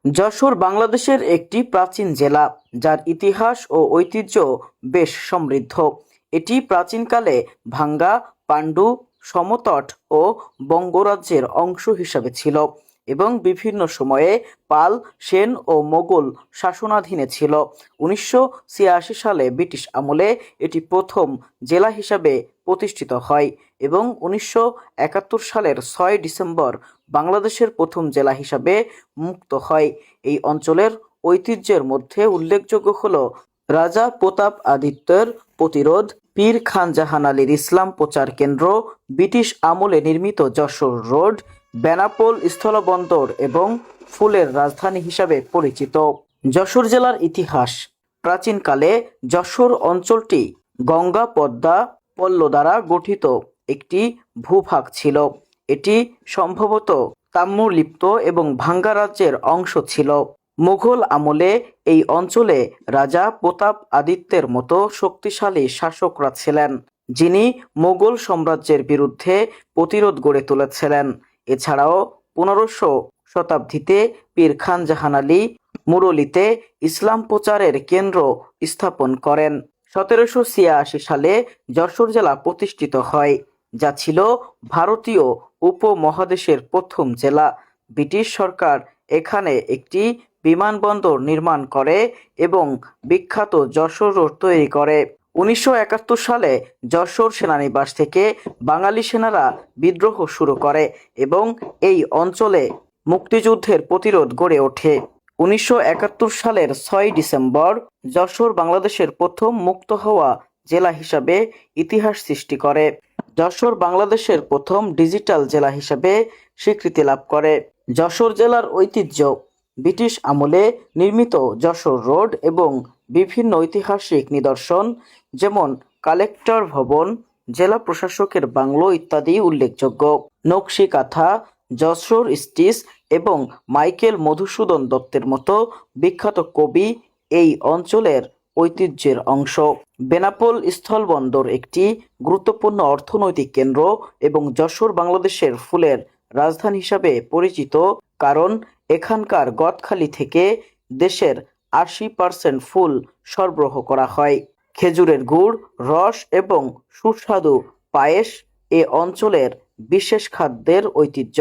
যশোর বাংলাদেশের একটি প্রাচীন জেলা, যার ইতিহাস ও ঐতিহ্য বেশ সমৃদ্ধ। এটি প্রাচীনকালে ভাঙ্গা, পাণ্ডু, সমতট ও বঙ্গরাজ্যের অংশ হিসাবে ছিল এবং বিভিন্ন সময়ে পাল, সেন ও মোগল শাসনাধীনে ছিল। ১৯৮৬ সালে ব্রিটিশ আমলে এটি প্রথম জেলা হিসাবে প্রতিষ্ঠিত হয় এবং ১৯৭১ সালের ৬ ডিসেম্বর বাংলাদেশের প্রথম জেলা হিসাবে মুক্ত হয়। এই অঞ্চলের ঐতিহ্যের মধ্যে উল্লেখযোগ্য হল রাজা প্রতাপ আদিত্যের প্রতিরোধ, পীর খান জাহান আলীর ইসলাম প্রচার কেন্দ্র, ব্রিটিশ আমলে নির্মিত যশোর রোড, বেনাপোল স্থলবন্দর এবং ফুলের রাজধানী হিসাবে পরিচিত। যশোর জেলার ইতিহাস। প্রাচীনকালে যশোর অঞ্চলটি গঙ্গা, পদ্মা, পল্ল দ্বারা গঠিত একটি ভূভাগ ছিল। এটি সম্ভবত তাম্রলিপ্ত এবং ভাঙ্গা রাজ্যের অংশ ছিল। মুঘল আমলে এই অঞ্চলে রাজা প্রতাপ আদিত্যের মতো শক্তিশালী শাসকরা ছিলেন, যিনি মুঘল সাম্রাজ্যের বিরুদ্ধে প্রতিরোধ গড়ে তুলেছিলেন। এছাড়াও ১৫০০ শতাব্দীতে পীর খান জাহান আলী মুরলিতে ইসলাম প্রচারের কেন্দ্র স্থাপন করেন। ১৭৮৬ সালে যশোর জেলা প্রতিষ্ঠিত হয়, যা ছিল ভারতীয় উপমহাদেশের প্রথম জেলা। ব্রিটিশ সরকার এখানে একটি বিমানবন্দর নির্মাণ করে এবং বিখ্যাত যশোর রোড তৈরি করে। ১৯৭১ সালে যশোর সেনানিবাস থেকে বাঙালি সেনারা বিদ্রোহ শুরু করে এবং এই অঞ্চলে মুক্তিযুদ্ধের প্রতিরোধ গড়ে ওঠে। ১৯৭১ সালের ৬ ডিসেম্বর যশোর বাংলাদেশের প্রথম মুক্ত হওয়া জেলা হিসাবে ইতিহাস সৃষ্টি করে। যশোর বাংলাদেশের প্রথম ডিজিটাল জেলা হিসাবে স্বীকৃতি লাভ করে। যশোর জেলার ঐতিহ্য। ব্রিটিশ আমলে নির্মিত যশোর রোড এবং বিভিন্ন ঐতিহাসিক নিদর্শন যেমন কালেক্টর ভবন, জেলা প্রশাসকের বাংলো ইত্যাদি উল্লেখযোগ্য। নকশি কাঁথা, যশোর স্টিচ এবং মাইকেল মধুসূদন দত্তের মতো বিখ্যাত কবি এই অঞ্চলের ঐতিহ্যের অংশ। বেনাপোল স্থলবন্দর একটি গুরুত্বপূর্ণ অর্থনৈতিক কেন্দ্র এবং যশোর বাংলাদেশের ফুলের রাজধানী হিসাবে পরিচিত, কারণ এখানকার গদখালি থেকে দেশের ৮০% ফুল সরবরাহ করা হয়। খেজুরের গুড়, রস এবং সুস্বাদু পায়েস এ অঞ্চলের বিশেষ খাদ্যের ঐতিহ্য।